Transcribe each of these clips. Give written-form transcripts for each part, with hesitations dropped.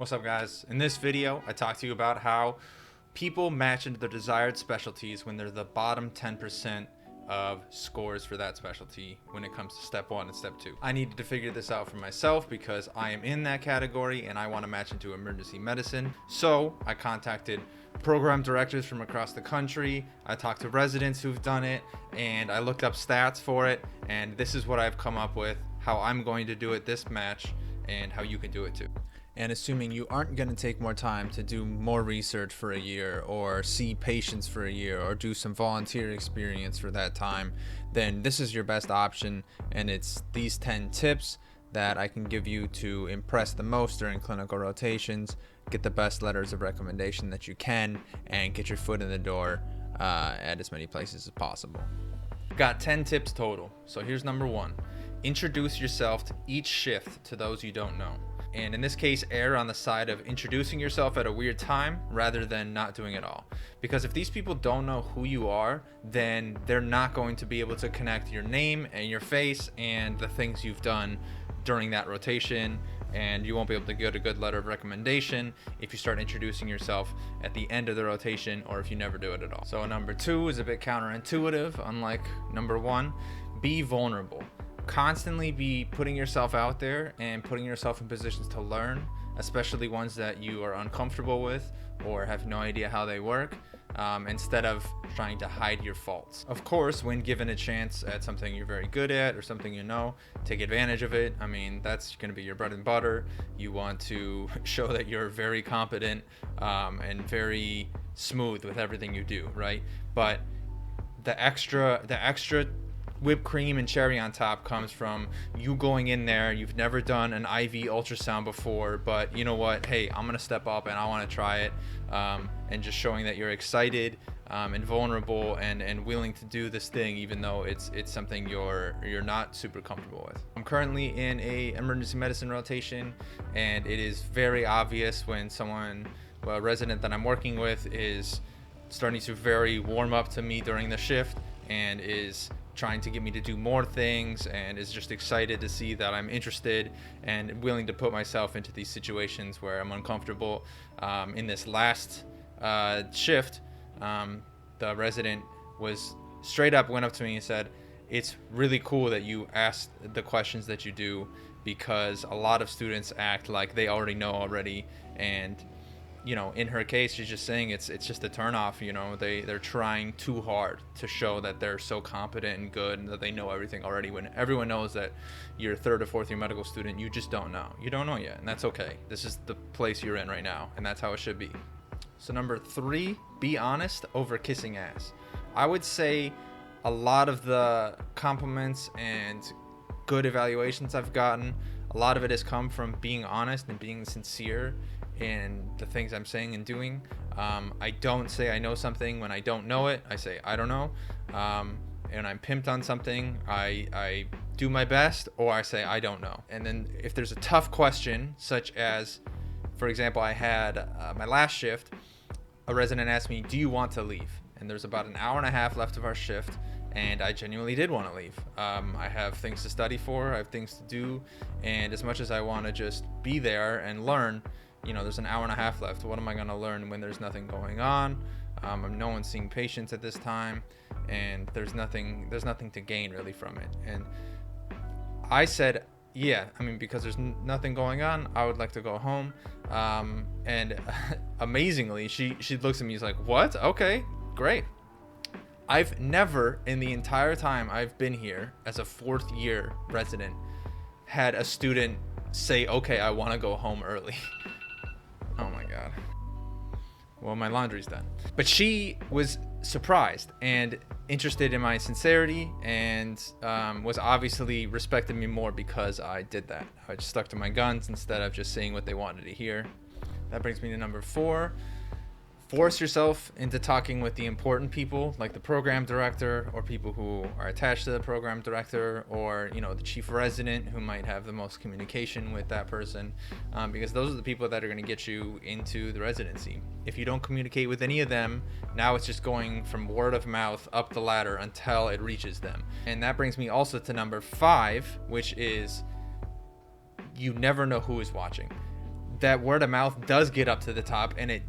What's up, guys? In this video, I talk to you about how people match into their desired specialties when they're the bottom 10% of scores for that specialty when it comes to step 1 and step 2. I needed to figure this out for myself because I am in that category and I want to match into emergency medicine. So I contacted program directors from across the country. I talked to residents who've done it, and I looked up stats for it, and this is what I've come up with, how I'm going to do it this match and how you can do it too. And assuming you aren't going to take more time to do more research for a year or see patients for a year or do some volunteer experience for that time, then this is your best option. And it's these 10 tips that I can give you to impress the most during clinical rotations, get the best letters of recommendation that you can, and get your foot in the door at as many places as possible. Got 10 tips total. So here's number 1. Introduce yourself to each shift to those you don't know. And in this case, err on the side of introducing yourself at a weird time rather than not doing it all. Because if these people don't know who you are, then they're not going to be able to connect your name and your face and the things you've done during that rotation, and you won't be able to get a good letter of recommendation if you start introducing yourself at the end of the rotation or if you never do it at all. So number 2 is a bit counterintuitive, unlike number 1. Be vulnerable. Constantly be putting yourself out there and putting yourself in positions to learn, especially ones that you are uncomfortable with or have no idea how they work, instead of trying to hide your faults. Of course, when given a chance at something you're very good at or something you know, take advantage of it. I mean, that's going to be your bread and butter. You want to show that you're very competent and very smooth with everything you do, right? But the extra whipped cream and cherry on top comes from you going in there. You've never done an IV ultrasound before, but you know what? Hey, I'm gonna step up and I want to try it, and just showing that you're excited and vulnerable and willing to do this thing, even though it's something you're not super comfortable with. I'm currently in a emergency medicine rotation, and it is very obvious when a resident that I'm working with is starting to very warm up to me during the shift and is trying to get me to do more things and is just excited to see that I'm interested and willing to put myself into these situations where I'm uncomfortable. In this last shift, the resident was straight up went up to me and said, "It's really cool that you asked the questions that you do, because a lot of students act like they already know already." And you know, in her case, she's just saying it's just a turnoff. You know, they're trying too hard to show that they're so competent and good and that they know everything already, when everyone knows that you're a 3rd or 4th year medical student. You just don't know. You don't know yet, and that's okay. This is the place you're in right now, and that's how it should be. So number 3, be honest over kissing ass. I would say a lot of the compliments and good evaluations I've gotten, a lot of it has come from being honest and being sincere in the things I'm saying and doing. I don't say I know something when I don't know it. I say I don't know. And I'm pimped on something, I do my best, or I say I don't know. And then if there's a tough question, such as, for example, I had my last shift, a resident asked me, "Do you want to leave?" And there's about an hour and a half left of our shift, and I genuinely did want to leave. I have things to study for, I have things to do, and as much as I want to just be there and learn, you know, there's an hour and a half left. What am I going to learn when there's nothing going on? No one's seeing patients at this time, and there's nothing to gain really from it. And I said, yeah, I mean, because there's nothing going on, I would like to go home. And amazingly, she looks at me, she's like, "What? Okay, great." I've never, in the entire time I've been here as a 4th year resident, had a student say, "Okay, I want to go home early." Oh my God. Well, my laundry's done. But she was surprised and interested in my sincerity, and was obviously respecting me more because I did that. I just stuck to my guns instead of just saying what they wanted to hear. That brings me to number 4. Force yourself into talking with the important people, like the program director or people who are attached to the program director, or, you know, the chief resident, who might have the most communication with that person, because those are the people that are going to get you into the residency. If you don't communicate with any of them, now it's just going from word of mouth up the ladder until it reaches them. And that brings me also to number 5, which is you never know who is watching. that word of mouth does get up to the top, and it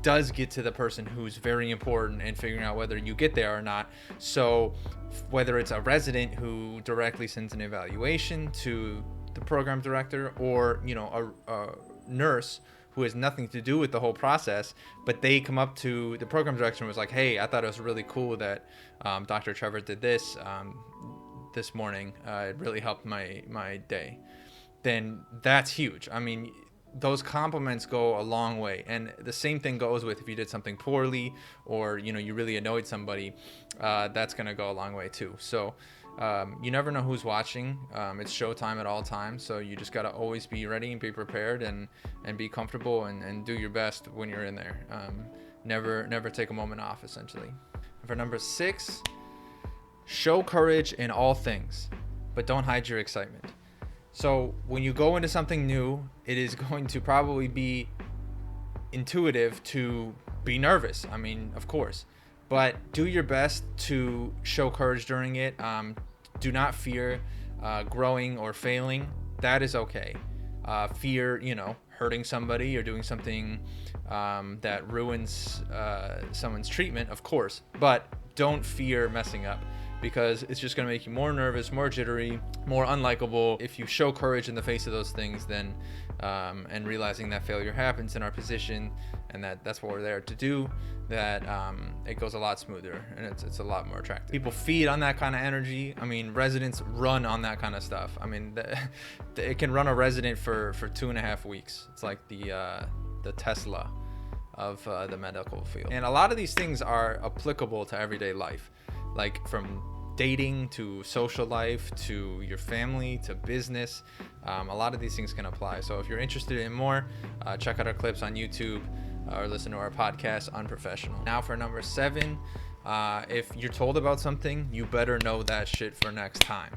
does get to the person who's very important in figuring out whether you get there or not. So whether it's a resident who directly sends an evaluation to the program director, or a nurse who has nothing to do with the whole process, but they come up to the program director and was like, hey, I thought it was really cool that Dr. Trevor did this this morning. It really helped my day. Then that's huge. I mean, those compliments go a long way. And the same thing goes with if you did something poorly, or you really annoyed somebody, that's going to go a long way too. So you never know who's watching. It's showtime at all times, so you just got to always be ready and be prepared, and be comfortable, and do your best when you're in there. Never take a moment off, essentially. For number 6, show courage in all things, but don't hide your excitement. So when you go into something new, it is going to probably be intuitive to be nervous. I mean, of course, but do your best to show courage during it. Do not fear growing or failing. That is okay. Fear, hurting somebody or doing something that ruins someone's treatment, of course, but don't fear messing up, because it's just going to make you more nervous, more jittery, more unlikable. If you show courage in the face of those things, then and realizing that failure happens in our position, and that's what we're there to do, that it goes a lot smoother, and it's a lot more attractive. People feed on that kind of energy. I mean, residents run on that kind of stuff. I mean, it can run a resident for 2.5 weeks. It's like the Tesla of the medical field. And a lot of these things are applicable to everyday life, like from dating to social life to your family to business. A lot of these things can apply. So if you're interested in more, check out our clips on YouTube, or listen to our podcast, Unprofessional. Now for number 7, if you're told about something, you better know that shit for next time.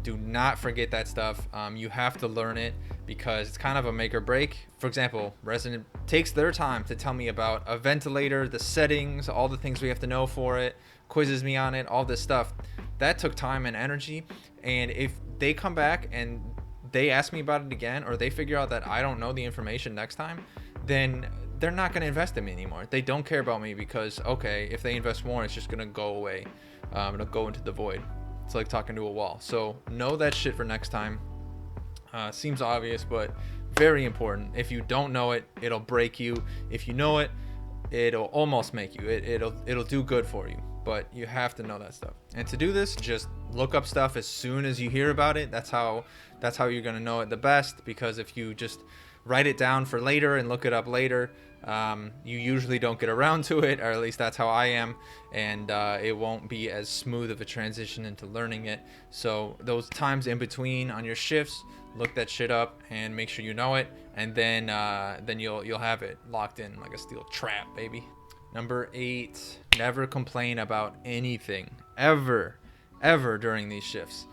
Do not forget that stuff. You have to learn it, because it's kind of a make or break. For example, resident takes their time to tell me about a ventilator, the settings, all the things we have to know for it, quizzes me on it, all this stuff. That took time and energy. And if they come back and they ask me about it again, or they figure out that I don't know the information next time, then they're not going to invest in me anymore. They don't care about me, because, okay, if they invest more, it's just going to go away. It'll go into the void. It's like talking to a wall. So know that shit for next time. Seems obvious, but very important. If you don't know it, it'll break you. If you know it, it'll almost make you. It'll do good for you. But you have to know that stuff. And to do this, just look up stuff as soon as you hear about it. That's how you're going to know it the best, because if you just write it down for later and look it up later, you usually don't get around to it, or at least that's how I am, and it won't be as smooth of a transition into learning it. So those times in between on your shifts, look that shit up and make sure you know it, and then you'll have it locked in like a steel trap, baby. Number 8, never complain about anything ever during these shifts.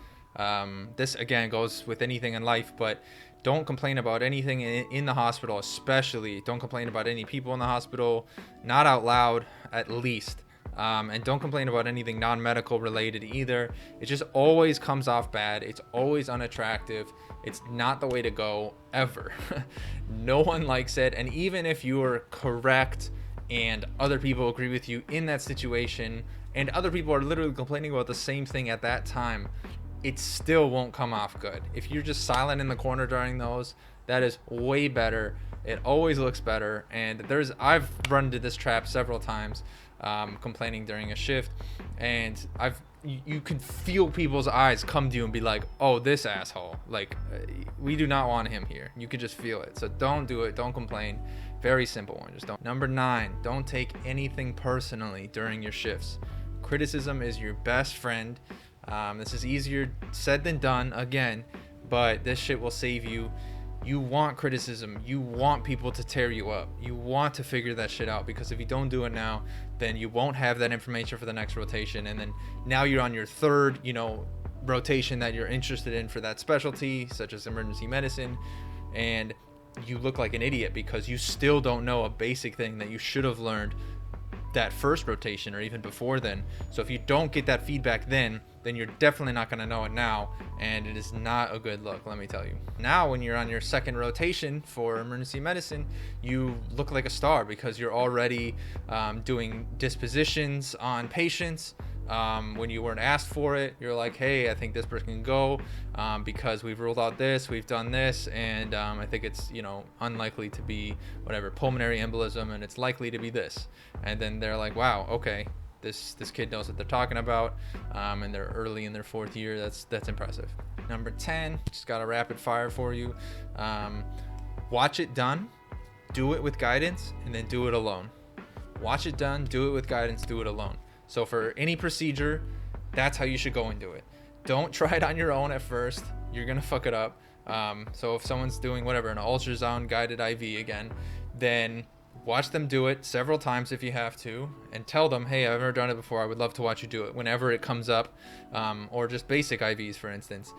This again goes with anything in life, but don't complain about anything in the hospital, especially. Don't complain about any people in the hospital, not out loud at least. And don't complain about anything non-medical related either. It just always comes off bad. It's always unattractive. It's not the way to go ever. No one likes it. And even if you are correct and other people agree with you in that situation, and other people are literally complaining about the same thing at that time, it still won't come off good. If you're just silent in the corner during those, that is way better. It always looks better. And I've run into this trap several times, complaining during a shift, and you can feel people's eyes come to you and be like, oh, this asshole, like, we do not want him here. You can just feel it. So don't do it. Don't complain. Very simple one. Just don't. Number 9, don't take anything personally during your shifts. Criticism is your best friend. This is easier said than done, again, but this shit will save you. You want criticism. You want people to tear you up. You want to figure that shit out, because if you don't do it now, then you won't have that information for the next rotation. And then now you're on your third, rotation that you're interested in for that specialty, such as emergency medicine, and you look like an idiot because you still don't know a basic thing that you should have learned that first rotation or even before then. So if you don't get that feedback then you're definitely not going to know it now, and it is not a good look, let me tell you. Now when you're on your second rotation for emergency medicine, you look like a star because you're already doing dispositions on patients. When you weren't asked for it, you're like, hey, I think this person can go because we've ruled out this, we've done this, and I think it's, you know, unlikely to be whatever, pulmonary embolism, and it's likely to be this. And then they're like, wow, okay, this kid knows what they're talking about, and they're early in their fourth year. That's impressive. Number 10, just got a rapid fire for you. Watch it done, do it with guidance, and then do it alone. Watch it done, do it with guidance, do it alone. So for any procedure, that's how you should go and do it. Don't try it on your own at first. You're gonna fuck it up. So if someone's doing whatever, an ultrasound guided IV again, then watch them do it several times if you have to, and tell them, hey, I've never done it before, I would love to watch you do it whenever it comes up. Or just basic IVs, for instance.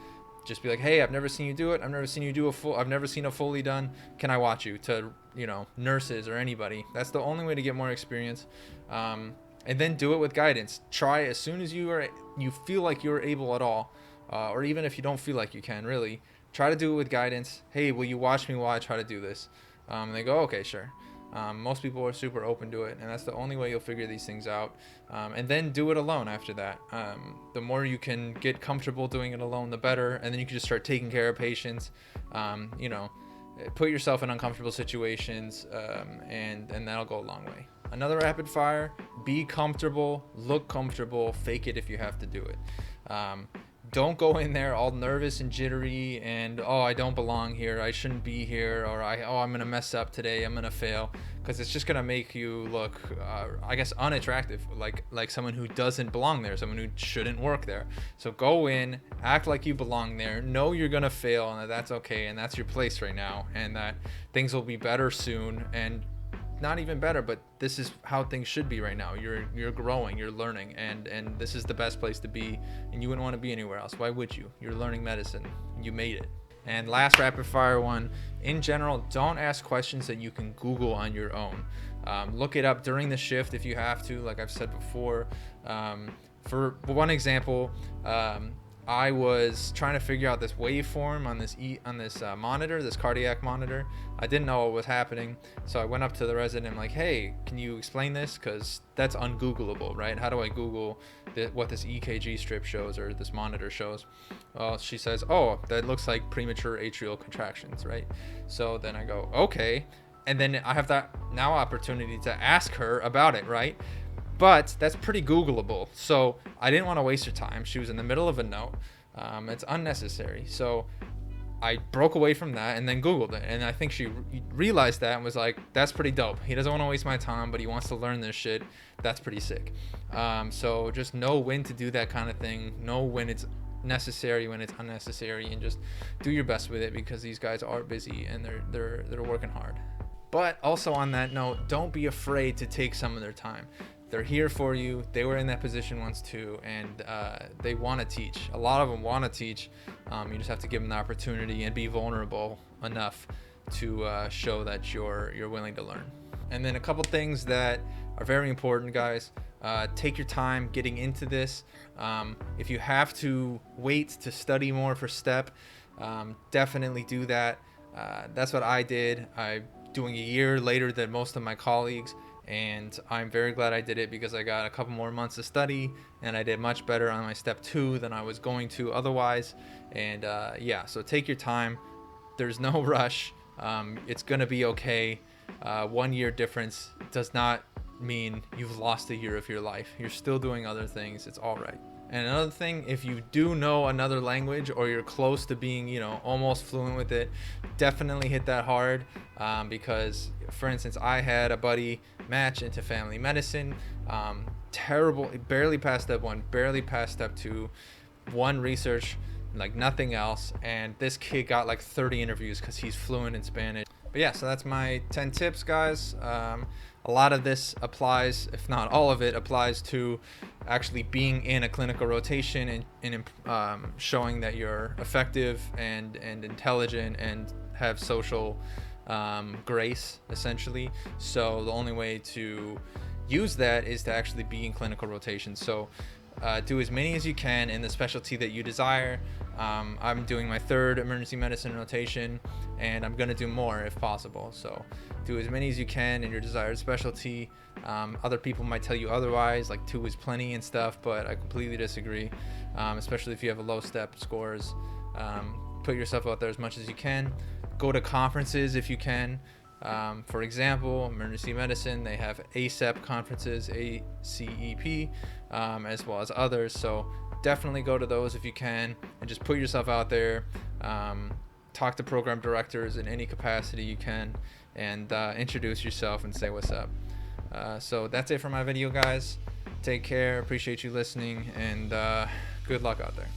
Just be like, hey, I've never seen you do it. I've never seen you do I've never seen a Foley done. Can I watch you? To, you know, nurses or anybody. That's the only way to get more experience. And then do it with guidance. Try as soon as you feel like you're able at all, or even if you don't feel like you can, really, try to do it with guidance. Hey, will you watch me while I try to do this? And they go, okay, sure. Most people are super open to it, and that's the only way you'll figure these things out. And then do it alone after that. The more you can get comfortable doing it alone, the better. And then you can just start taking care of patients. You know, put yourself in uncomfortable situations, and that'll go a long way. Another rapid fire: be comfortable, look comfortable, fake it if you have to do it. Don't go in there all nervous and jittery and, oh, I don't belong here, I shouldn't be here, or I'm gonna mess up today, I'm gonna fail, because it's just gonna make you look, I guess, unattractive, like someone who doesn't belong there, someone who shouldn't work there. So go in, act like you belong there, know you're gonna fail, and that's okay, and that's your place right now, and that things will be better soon, and not even better, but this is how things should be right now. You're growing, you're learning, and this is the best place to be, and you wouldn't want to be anywhere else. Why would you? You're learning medicine. You made it. And last rapid fire one: in general, don't ask questions that you can Google on your own. Look it up during the shift if you have to, like I've said before. For one example, I was trying to figure out this waveform on this monitor, this cardiac monitor. I didn't know what was happening, so I went up to the resident. I'm like, hey, can you explain this? Because that's ungoogleable, right? How do I Google what this EKG strip shows or this monitor shows? Well, she says, oh, that looks like premature atrial contractions, right? So then I go, okay. And then I have that now opportunity to ask her about it, right? But that's pretty Googleable. So I didn't want to waste her time. She was in the middle of a note. It's unnecessary. So I broke away from that and then Googled it. And I think she realized that and was like, that's pretty dope. He doesn't want to waste my time, but he wants to learn this shit. That's pretty sick. So just know when to do that kind of thing. Know when it's necessary, when it's unnecessary, and just do your best with it, because these guys are busy and they're working hard. But also on that note, don't be afraid to take some of their time. They're here for you. They were in that position once too, and they want to teach. A lot of them want to teach. You just have to give them the opportunity and be vulnerable enough to show that you're willing to learn. And then a couple things that are very important, guys. Take your time getting into this. If you have to wait to study more for STEP, definitely do that. That's what I did. I'm doing a year later than most of my colleagues. And I'm very glad I did it, because I got a couple more months of study and I did much better on my step 2 than I was going to otherwise. And yeah, so take your time. There's no rush. It's going to be okay. 1 year difference does not mean you've lost a year of your life. You're still doing other things. It's all right. And another thing, if you do know another language, or you're close to being, almost fluent with it, definitely hit that hard. Because, for instance, I had a buddy match into family medicine. Terrible, barely passed step 1, barely passed step 2, 1 research, like nothing else. And this kid got like 30 interviews because he's fluent in Spanish. But yeah, so that's my 10 tips, guys. A lot of this applies, if not all of it, applies to actually being in a clinical rotation and showing that you're effective and intelligent and have social grace, essentially. So the only way to use that is to actually be in clinical rotation. So do as many as you can in the specialty that you desire. I'm doing my 3rd emergency medicine rotation, and I'm going to do more if possible. So do as many as you can in your desired specialty. Other people might tell you otherwise, like 2 is plenty and stuff, but I completely disagree, especially if you have a low step scores. Put yourself out there as much as you can. Go to conferences if you can. For example, emergency medicine, they have ACEP conferences, ACEP, as well as others. So definitely go to those if you can, and just put yourself out there. Talk to program directors in any capacity you can, and introduce yourself and say what's up. So that's it for my video, guys. Take care. Appreciate you listening, and good luck out there.